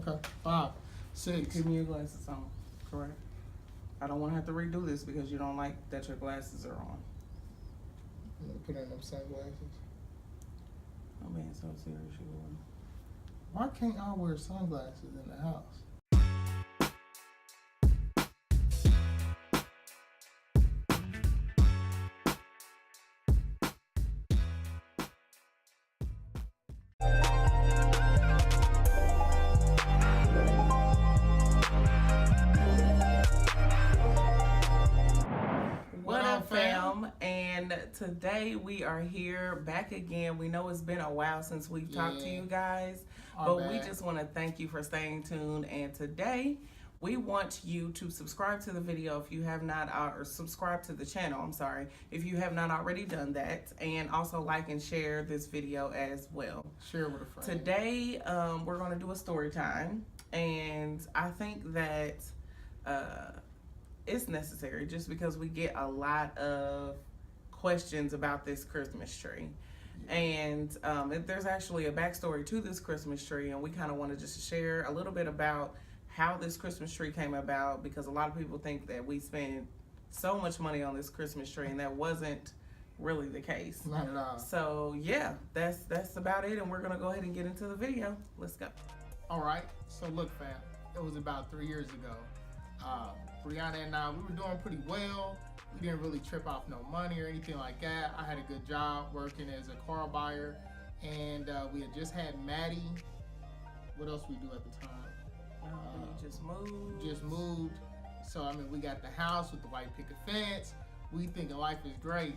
Okay. 5, 6. Give me your glasses on. Correct. I don't want to have to redo this because you don't like that your glasses are on. I'm gonna put in them sunglasses. I'm being so serious, you will. Why can't I wear sunglasses in the house? What up, fam? And today we are here back again. We know it's been a while since we've talked to you guys, but we just want to thank you for staying tuned. And today we want you to subscribe to the video if you have not, or subscribe to the channel, I'm sorry, if you have not already done that, and also like and share this video as well. Share with a friend. Today, we're going to do a story time, and I think that it's necessary just because we get a lot of questions about this Christmas tree. And there's actually a backstory to this Christmas tree, and we kind of want to just share a little bit about how this Christmas tree came about, because a lot of people think that we spend so much money on this Christmas tree, and that wasn't really the case. Not at all. So yeah, that's about it, and we're gonna go ahead and get into the video. Let's go. All right. So look, fam, it was about 3 years ago. Brianna and I, we were doing pretty well. We didn't really trip off no money or anything like that. I had a good job working as a car buyer, and we had just had Maddie. What else we do at the time? Just moved. So I mean, we got the house with the white picket fence. We thinking life is great.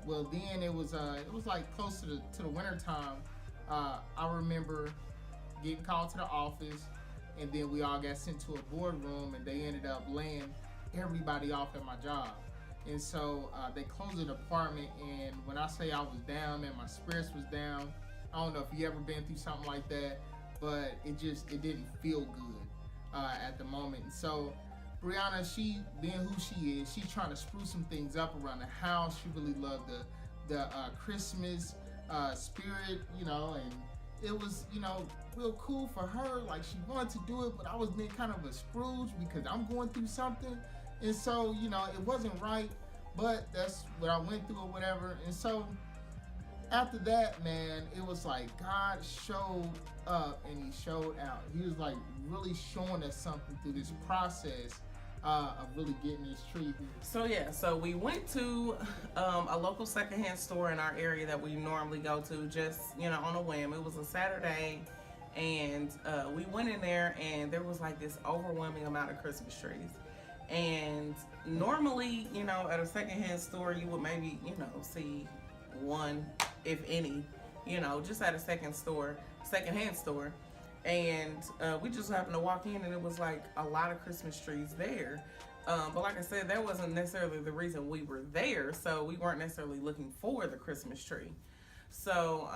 Well, then it was like close to the winter time. I remember getting called to the office, and then we all got sent to a boardroom, and they ended up laying everybody off at my job. And so they closed the department, and when I say I was down, man, my spirits was down. I don't know if you ever been through something like that, but it didn't feel good at the moment. And so Brianna, she being who she is, she trying to spruce some things up around the house. She really loved the Christmas spirit, you know, and it was, you know, real cool for her. Like, she wanted to do it, but I was being kind of a Scrooge because I'm going through something. And so, you know, it wasn't right, but that's what I went through or whatever. And so after that, man, it was like God showed up and he showed out. He was like really showing us something through this process of really getting this tree here. So yeah, so we went to a local secondhand store in our area that we normally go to, just, you know, on a whim. It was a Saturday, and we went in there, and there was like this overwhelming amount of Christmas trees. And normally, you know, at a secondhand store, you would maybe, you know, see one, if any, you know, just at a secondhand store. And we just happened to walk in, and it was like a lot of Christmas trees there. But like I said, that wasn't necessarily the reason we were there, so we weren't necessarily looking for the Christmas tree. So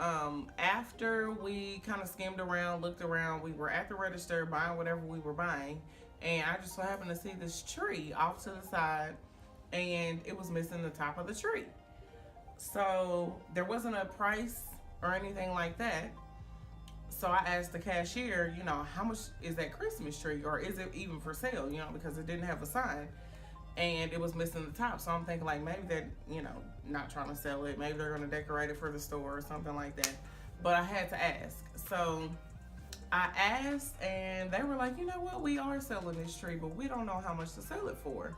after we kind of skimmed around, looked around, we were at the register buying whatever we were buying, and I just so happened to see this tree off to the side, and it was missing the top of the tree. So there wasn't a price or anything like that. So I asked the cashier, you know, how much is that Christmas tree, or is it even for sale, you know, because it didn't have a sign, and it was missing the top. So I'm thinking, like, maybe they're, you know, not trying to sell it. Maybe they're going to decorate it for the store or something like that. But I had to ask. So I asked, and they were like, you know what, we are selling this tree, but we don't know how much to sell it for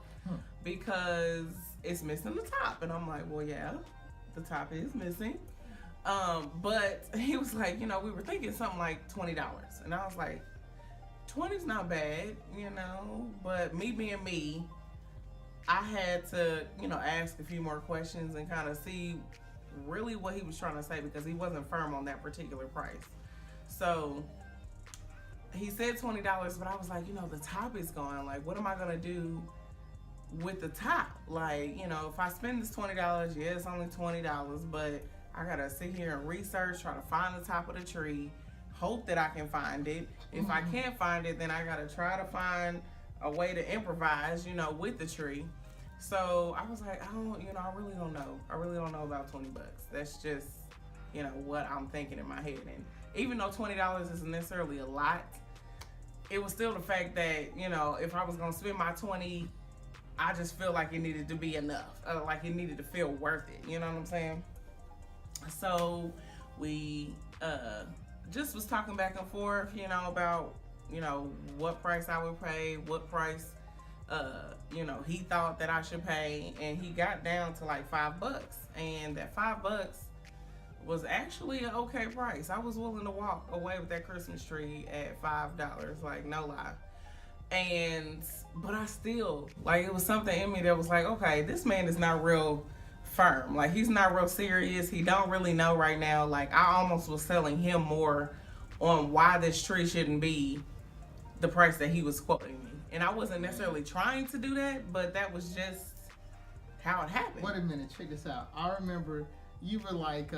because it's missing the top. And I'm like, well, yeah, the top is missing. But he was like, you know, we were thinking something like $20. And I was like, 20's not bad, you know, but me being me, I had to, you know, ask a few more questions and kind of see really what he was trying to say, because he wasn't firm on that particular price. So he said $20, but I was like, you know, the top is gone. Like, what am I going to do with the top? Like, you know, if I spend this $20, yeah, it's only $20, but I gotta sit here and research, try to find the top of the tree, hope that I can find it. If I can't find it, then I gotta try to find a way to improvise, you know, with the tree. So I was like, I really don't know. I really don't know about 20 bucks. That's just, you know, what I'm thinking in my head. And even though $20 isn't necessarily a lot, it was still the fact that, you know, if I was gonna spend my 20, I just feel like it needed to be enough. Like it needed to feel worth it. You know what I'm saying? So we just was talking back and forth, you know, about, you know, what price I would pay, what price, you know, he thought that I should pay, and he got down to like $5, and that $5 was actually an okay price. I was willing to walk away with that Christmas tree at $5, like no lie. But I still, like, it was something in me that was like, okay, this man is not real firm. Like, he's not real serious. He don't really know right now. Like, I almost was selling him more on why this tree shouldn't be the price that he was quoting me. And I wasn't necessarily trying to do that, but that was just how it happened. Wait a minute, check this out. I remember you were like,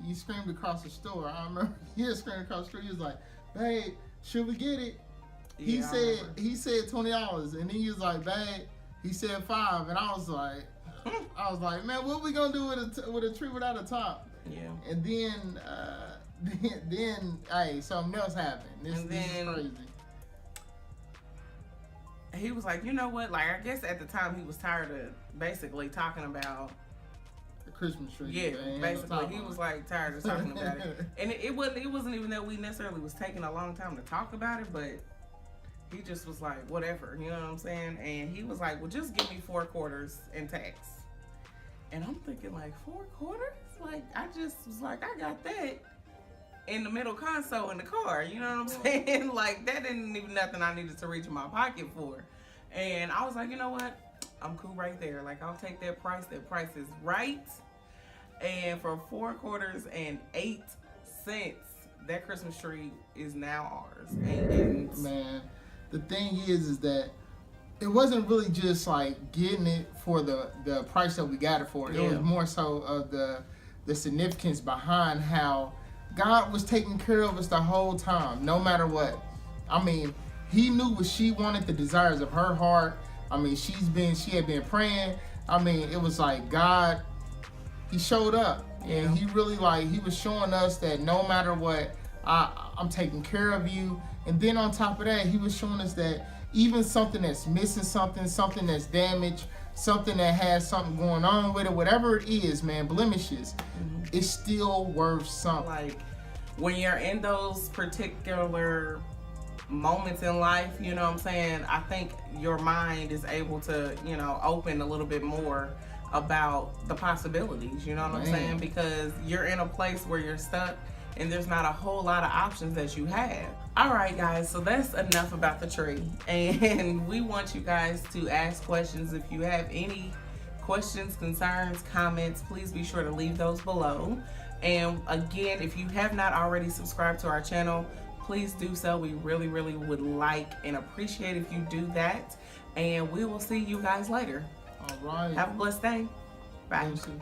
you screamed across the store. I remember you screamed across the store. You was like, babe, should we get it? He said $20, and then he was like, babe, he said $5, and I was like, man, what we gonna do with a tree without a top? Yeah. And then, hey, something else happened. This is crazy. He was like, you know what? Like, I guess at the time he was tired of basically talking about the Christmas tree. Yeah, basically he was like tired of talking about it. And it wasn't even that we necessarily was taking a long time to talk about it, but he just was like, whatever, you know what I'm saying? And he was like, well, just give me 4 quarters in tax. And I'm thinking, like, 4 quarters? Like, I just was like, I got that in the middle console in the car, you know what I'm saying? Like, that didn't even nothing I needed to reach in my pocket for. And I was like, you know what? I'm cool right there. Like, I'll take that price. That price is right. And for 4 quarters and 8 cents, that Christmas tree is now ours. And man, the thing is that it wasn't really just like getting it for the price that we got it for. It was more so of the significance behind how God was taking care of us the whole time, no matter what. I mean, he knew what she wanted, the desires of her heart. I mean, she had been praying. I mean, it was like God, he showed up, and he really, like, he was showing us that no matter what, I'm taking care of you. And then on top of that, he was showing us that even something that's missing something that's damaged, something that has something going on with it, whatever it is, man, blemishes, it's still worth something. Like, when you're in those particular moments in life, you know what I'm saying, I think your mind is able to, you know, open a little bit more about the possibilities, you know what I'm saying? Because you're in a place where you're stuck and there's not a whole lot of options that you have. All right, guys, so that's enough about the tree. And we want you guys to ask questions. If you have any questions, concerns, comments, please be sure to leave those below. And again, if you have not already subscribed to our channel, please do so. We really, really would like and appreciate if you do that. And we will see you guys later. All right. Have a blessed day. Bye. Deuces.